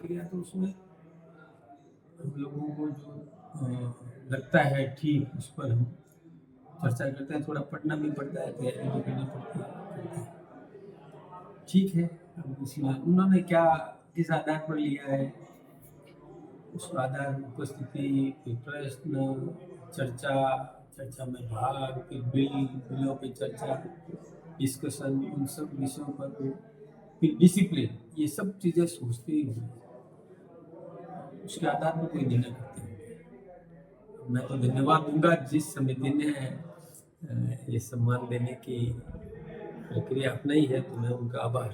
प्रक्रिया तो उसमें हम लोगों को जो लगता है ठीक उस पर हम चर्चा करते हैं। थोड़ा पढ़ना भी पड़ता है, तैयारी भी करनी पड़ती है, करते हैं। ठीक है, अब इसमें उन्होंने क्या किस आधार पर लिया है, उस आधार उपस्थिति, फिर प्रश्न, चर्चा, चर्चा में भाग, फिर बिलों पे चर्चा, डिस्कशन, उन सब विषयों पर फिर डिसिप्लिन, ये सब चीज़ें सोचते ही हुए उसके आधार पर कोई निर्णय करते हैं। मैं तो धन्यवाद दूंगा जिस समिति ने ये सम्मान देने की प्रक्रिया अपनाई है, तो मैं उनका आभार।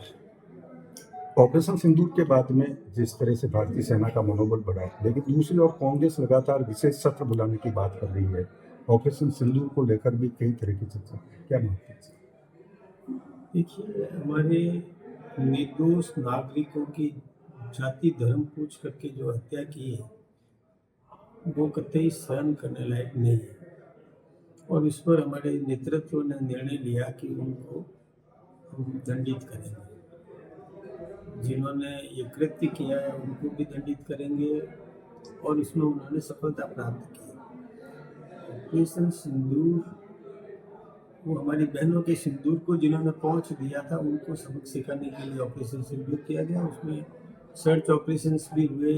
ऑपरेशन सिंदूर के बाद में जिस तरह से भारतीय सेना का मनोबल बढ़ा है, लेकिन दूसरी ओर कांग्रेस लगातार विशेष सत्र बुलाने की बात कर रही है। ऑपरेशन सिंदूर को लेकर भी कई तरह की चर्चा, क्या मानते हैं? देखिए, हमारे निर्दोष नागरिकों की जाति धर्म पूछ करके जो हत्या की है वो कतई सहन करने लायक नहीं है, और इस पर हमारे नेतृत्व ने निर्णय लिया कि उनको हम दंडित करेंगे। जिन्होंने ये कृत्य किया है उनको भी दंडित करेंगे, और इसमें उन्होंने सफलता प्राप्त की। ऑपरेशन सिंदूर, वो हमारी बहनों के सिंदूर को जिन्होंने पहुंच दिया था उनको सबक सिखाने के लिए ऑपरेशन सिंदूर किया गया। उसमें सर्च ऑपरेशंस भी हुए,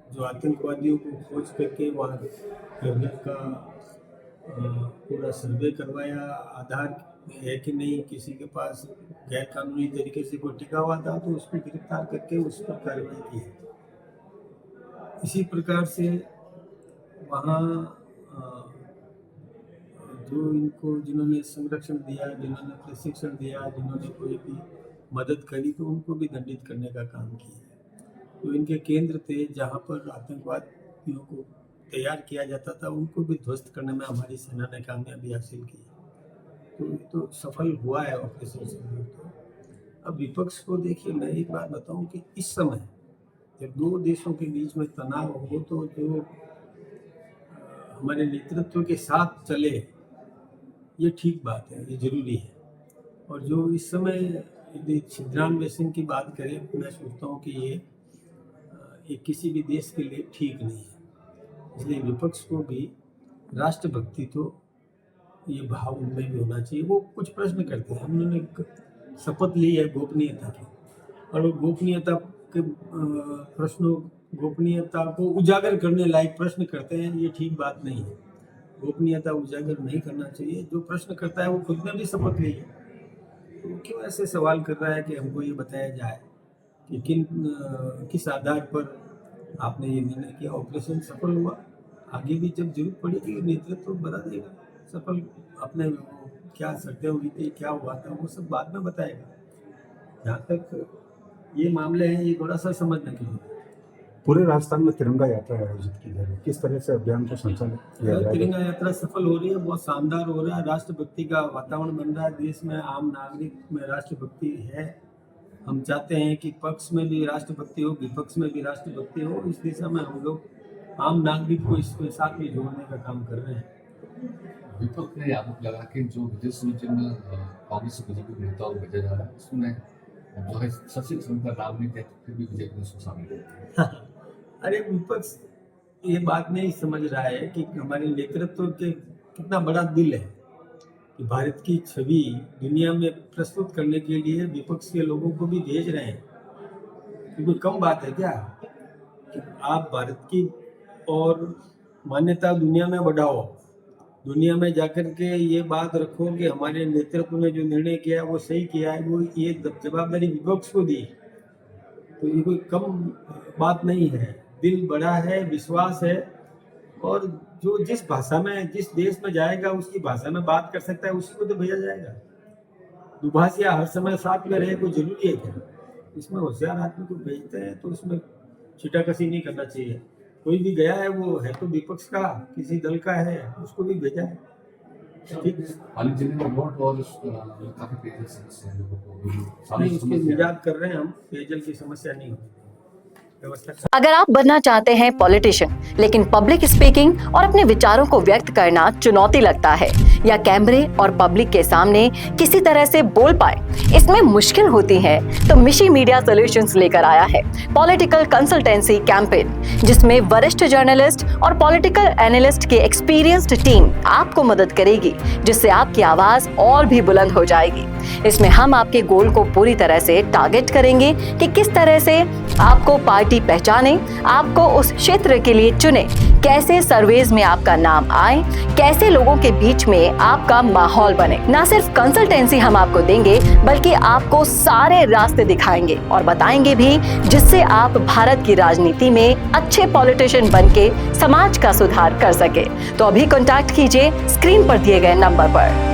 जो आतंकवादियों को खोज करके वहाँ घर का पूरा सर्वे करवाया, आधार है कि नहीं किसी के पास गैर कानूनी तरीके से कोई टिका हुआ था तो उसको गिरफ्तार करके उस पर कार्रवाई की है। इसी प्रकार से वहाँ जो इनको जिन्होंने संरक्षण दिया, जिन्होंने प्रशिक्षण दिया, जिन्होंने कोई भी मदद करी, तो उनको भी दंडित करने का काम किया। तो इनके केंद्र थे जहाँ पर आतंकवादियों को तैयार किया जाता था, उनको भी ध्वस्त करने में हमारी सेना ने कामयाबी हासिल की। तो सफल हुआ है ऑपरेशन सिंदूर। तो अब विपक्ष को देखिए, मैं एक बात बताऊं कि इस समय जब दो देशों के बीच में तनाव हो तो जो हमारे नेतृत्व के साथ चले, ये ठीक बात है, ये जरूरी है। और जो इस समय यदि छिद्रान्वेषण की बात करें, मैं सोचता हूँ कि ये किसी भी देश के लिए ठीक नहीं है। इसलिए विपक्ष को भी राष्ट्रभक्ति तो ये भाव उनमें भी होना चाहिए। वो कुछ प्रश्न करते हैं, उन्होंने शपथ ली है गोपनीयता की, और वो गोपनीयता के प्रश्नों, गोपनीयता को उजागर करने लायक प्रश्न करते हैं, ये ठीक बात नहीं है। गोपनीयता उजागर नहीं करना चाहिए। जो प्रश्न करता है वो खुद ने भी शपथ ली है, तो क्यों ऐसे सवाल कर रहा है कि हमको ये बताया जाए कि किस आधार पर आपने ये निर्णय किया। ऑपरेशन सफल हुआ, आगे भी जब जरूरत पड़ेगी नेतृत्व बता देगा। सफल अपने क्या शर्तें हुई थी, क्या हुआ था, वो सब बाद में बताएगा। जहाँ तक ये मामले हैं, ये थोड़ा सा समझने के लिए। पूरे राजस्थान में तिरंगा यात्रा आयोजित की जा रही है, किस तरह से अभियान को संचालित किया जाएगा? तिरंगा यात्रा सफल हो रही है, बहुत शानदार हो रहा है। राष्ट्रभक्ति का वातावरण बन रहा है देश में, आम नागरिक में राष्ट्रभक्ति है। हम चाहते हैं कि पक्ष में भी राष्ट्रभक्ति हो, विपक्ष में भी राष्ट्रभक्ति हो। इस दिशा में हम लोग आम नागरिक को इसके साथ में जोड़ने का काम कर रहे हैं। विपक्ष ने आरोप लगा कि जो विदेश नीति में कांग्रेस के बीजेपी नेताओं को भेजा जा रहा है, उसमें जो है शशि थरूर का नाम नहीं दिया, फिर भी बीजेपी ने उसको शामिल किया। अरे, विपक्ष ये बात नहीं समझ रहा है कि हमारे नेतृत्व के कितना बड़ा दिल है कि भारत की छवि दुनिया में प्रस्तुत करने के लिए विपक्ष के लोगों को भी भेज रहे हैं। ये कोई कम बात है क्या कि आप भारत की और मान्यता दुनिया में बढ़ाओ, दुनिया में जाकर के ये बात रखो कि हमारे नेतृत्व ने जो निर्णय किया वो सही किया है, वो ये जवाबदारी विपक्ष को दी। तो ये कोई कम बात नहीं है। दिल बड़ा है, विश्वास है, और जो जिस भाषा में, जिस देश में जाएगा उसकी भाषा में बात कर सकता है, उसी को तो भेजा जाएगा। दुभाषिया हर समय साथ में रहे कोई जरूरी है क्या? इसमें होशियार आदमी को भेजते हैं तो उसमें छिटाकसी नहीं करना चाहिए। कोई भी गया है, वो है तो विपक्ष का, किसी दल का है, उसको भी भेजा है। हाल जिले में वोट और काफी पेयजल समस्या है लोगों को, नहीं, उसके निजात कर रहे हैं हम, पेयजल की समस्या नहीं होगी। व्यवस्था। अगर आप बनना चाहते हैं पॉलिटिशियन, लेकिन पब्लिक स्पीकिंग और अपने विचारों को व्यक्त करना चुनौती लगता है, या कैमरे और पब्लिक के सामने किसी तरह से बोल पाए इसमें मुश्किल होती है, तो मिशी मीडिया सॉल्यूशंस लेकर आया है पॉलिटिकल कंसल्टेंसी कैंपेन, जिसमें वरिष्ठ जर्नलिस्ट और पॉलिटिकल एनालिस्ट की एक्सपीरियंस्ड टीम आपको मदद करेगी, जिससे आपकी आवाज और भी बुलंद हो जाएगी। इसमें हम आपके गोल को पूरी तरह से टारगेट करेंगे कि किस तरह से आपको पार्टी पहचाने, आपको उस क्षेत्र के लिए चुने, कैसे सर्वेज में आपका नाम आए, कैसे लोगों के बीच में आपका माहौल बने। ना सिर्फ कंसल्टेंसी हम आपको देंगे, बल्कि आपको सारे रास्ते दिखाएंगे और बताएंगे भी, जिससे आप भारत की राजनीति में अच्छे पॉलिटिशियन बनके समाज का सुधार कर सके। तो अभी कॉन्टैक्ट कीजिए स्क्रीन पर दिए गए नंबर पर।